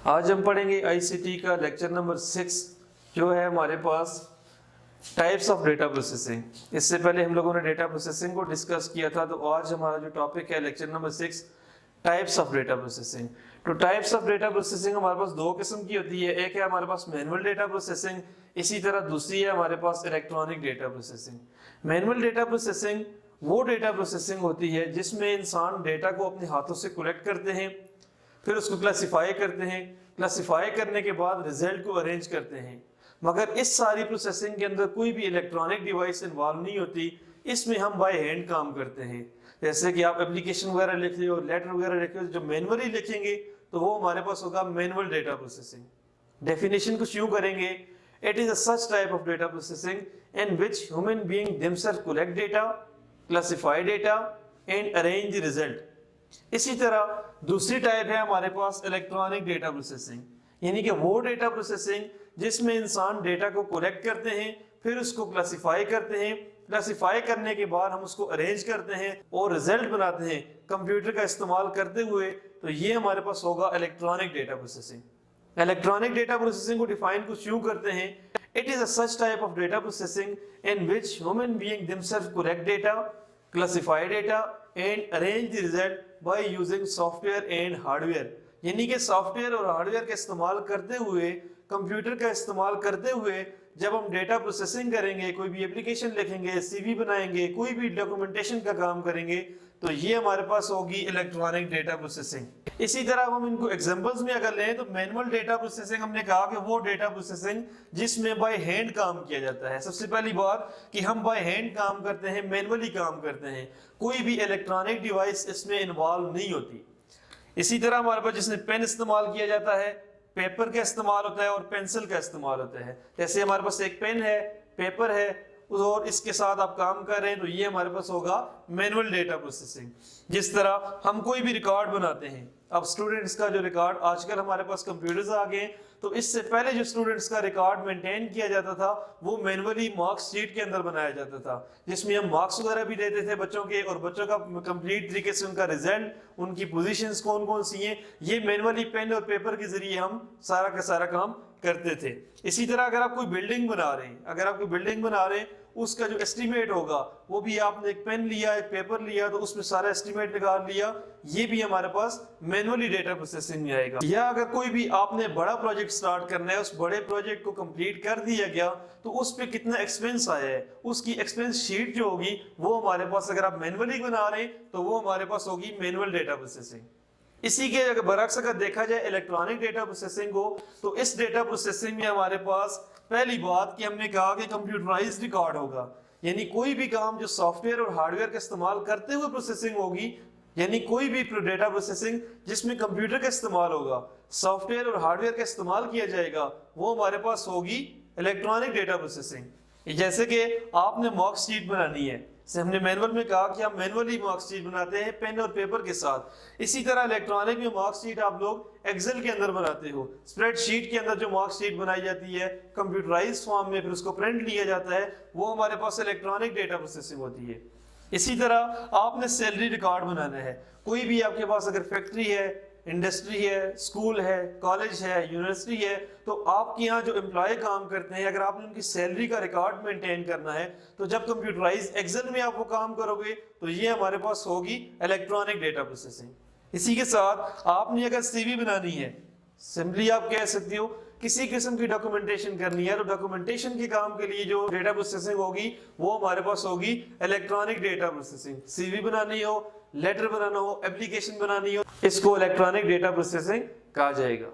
आज हम पढ़ेंगे आईसीटी का लेक्चर नंबर 6 जो है हमारे पास टाइप्स ऑफ डेटा प्रोसेसिंग। इससे पहले हम लोगों ने डेटा प्रोसेसिंग को डिस्कस किया था, तो आज हमारा जो टॉपिक है lecture number 6 types of data processing. तो टाइप्स ऑफ डेटा प्रोसेसिंग हमारे पास दो किस्म की होती है, एक है हमारे पास मैनुअल डेटा प्रोसेसिंग, इसी तरह दूसरी है हमारे पास electronic data processing. Manual data processing वो डेटा प्रोसेसिंग होती है जिसमें इंसान डेटा को अपने हाथों से कलेक्ट करते हैं, फिर उसको क्लासिफाई करते हैं, क्लासिफाई करने के बाद रिजल्ट को अरेंज करते हैं। मगर इस सारी प्रोसेसिंग के अंदर कोई भी इलेक्ट्रॉनिक डिवाइस इन्वॉल्व नहीं होती, इसमें हम बाय हैंड काम करते हैं। जैसे कि आप एप्लीकेशन वगैरह लिख रहे हो, लेटर वगैरह लिख रहे हो, जो मैनुअली लिखेंगे तो वो हमारे पास होगा मैनुअल डेटा प्रोसेसिंग। डेफिनेशन कुछ यूं करेंगे, it is a such type of data processing in which human being themselves collect data, classify data and arrange the result. इसी तरह दूसरी टाइप है हमारे पास इलेक्ट्रॉनिक डेटा प्रोसेसिंग, यानी कि वो डेटा प्रोसेसिंग जिसमें इंसान डेटा को कलेक्ट करते हैं, फिर उसको क्लासिफाई करते हैं, क्लासिफाई करने के बाद हम उसको अरेंज करते हैं और रिजल्ट बनाते हैं कंप्यूटर का इस्तेमाल करते हुए। तो ये हमारे पास होगा electronic data processing. Electronic data processing को डिफाइन कुछ यूं करते हैं, it is a such type of data processing in which human being themselves collect data, classify data and arrange the result by using software and hardware. यानी कि software और hardware का इस्तेमाल करते हुए, कंप्यूटर का इस्तेमाल करते हुए जब हम डेटा प्रोसेसिंग करेंगे, कोई भी एप्लीकेशन लिखेंगे, सीवी बनाएंगे, कोई भी डॉक्यूमेंटेशन का काम करेंगे, तो ये हमारे पास होगी इलेक्ट्रॉनिक डेटा प्रोसेसिंग। इसी तरह हम इनको एग्जांपल्स में अगर लें तो मैनुअल डेटा प्रोसेसिंग हमने कहा कि वो डेटा प्रोसेसिंग जिसमें बाय हैंड काम किया जाता है। सबसे पहली बात कि हम बाय हैंड काम करते हैं, मैनुअली काम करते हैं, कोई भी इलेक्ट्रॉनिक डिवाइस इसमें इन्वॉल्व नहीं होती। इसी तरह हमारे पास जिसमें पेन इस्तेमाल किया जाता है, पेपर का इस्तेमाल होता है और पेंसिल का इस्तेमाल होता है। जैसे हमारे पास एक पेन है, पेपर है और इसके साथ आप काम कर रहे हैं, तो ये हमारे पास होगा मैनुअल डेटा प्रोसेसिंग। जिस तरह हम कोई भी रिकॉर्ड बनाते हैं, अब स्टूडेंट्स का जो रिकॉर्ड, आजकल हमारे पास कंप्यूटर्स आ गए, तो इससे पहले जो स्टूडेंट्स का रिकॉर्ड मेंटेन किया जाता था वो मैनुअली मार्क्स शीट के अंदर बनाया जाता था, जिसमें हम मार्क्स वगैरह भी देते थे बच्चों के, और बच्चों का कंप्लीट तरीके से उनका रिजल्ट, उनकी पोजीशंस कौन कौन सी हैं, ये मैनुअली पेन और पेपर के जरिए हम सारा का सारा काम करते थे। इसी तरह अगर आप कोई बिल्डिंग बना रहे हैं, अगर आप कोई बिल्डिंग बना रहे हैं, उसका जो एस्टीमेट होगा वो भी आपने एक पेन लिया, एक पेपर लिया, तो उसमें सारा एस्टीमेट निकाल लिया, ये भी हमारे पास मैनुअली डेटा प्रोसेसिंग में आएगा। या अगर कोई भी आपने बड़ा प्रोजेक्ट स्टार्ट करना है, उस बड़े प्रोजेक्ट को कंप्लीट कर दिया गया, तो उस पे कितना एक्सपेंस आया है, उसकी एक्सपेंस शीट जो होगी वो हमारे पास, अगर आप मैनुअली बना रहे हैं तो वो हमारे पास होगी मैनुअल डेटा प्रोसेसिंग। इसी के अगर बरक्स अगर देखा जाए इलेक्ट्रॉनिक डेटा प्रोसेसिंग को, तो इस डेटा प्रोसेसिंग में हमारे पास पहली बात कि हमने कहा कि कंप्यूटराइज्ड रिकॉर्ड होगा, यानी कोई भी काम जो सॉफ्टवेयर और हार्डवेयर का इस्तेमाल करते हुए प्रोसेसिंग होगी, यानी कोई भी डेटा प्रोसेसिंग जिसमें कंप्यूटर का इस्तेमाल होगा, सॉफ्टवेयर और हार्डवेयर का इस्तेमाल किया जाएगा, वो हमारे पास होगी इलेक्ट्रॉनिक डेटा प्रोसेसिंग। जैसे कि आपने मार्कशीट बनानी है, हमने मैनुअल में कहा कि हम मैनुअली मार्कशीट बनाते हैं पेन और पेपर के साथ। इसी तरह इलेक्ट्रॉनिक में मार्कशीट आप लोग एक्सेल के अंदर बनाते हो, स्प्रेडशीट के अंदर जो मार्कशीट बनाई जाती है कंप्यूटराइज्ड फॉर्म में, फिर उसको प्रिंट लिया जाता है, वो हमारे पास इलेक्ट्रॉनिक डेटा प्रोसेसिंग होती है। इसी तरह आपने सैलरी रिकॉर्ड बनाना है, कोई भी आपके पास अगर फैक्ट्री है, इंडस्ट्री है, स्कूल है, कॉलेज है, यूनिवर्सिटी है, तो आपके यहाँ जो एम्प्लॉय काम करते हैं, अगर आपने उनकी सैलरी का रिकॉर्ड मेंटेन करना है, तो जब कंप्यूटराइज एक्सेल में आप वो काम करोगे तो ये हमारे पास होगी इलेक्ट्रॉनिक डेटा प्रोसेसिंग। इसी के साथ आपने अगर सीवी बनानी है, सिंपली आप कह सकते हो किसी किस्म की डॉक्यूमेंटेशन करनी है, तो डॉक्यूमेंटेशन के काम के लिए जो डेटा प्रोसेसिंग होगी वो हमारे पास होगी इलेक्ट्रॉनिक डेटा प्रोसेसिंग। सीवी बनानी हो, लेटर बनाना हो, एप्लीकेशन बनानी हो, इसको इलेक्ट्रॉनिक डेटा प्रोसेसिंग कहा जाएगा।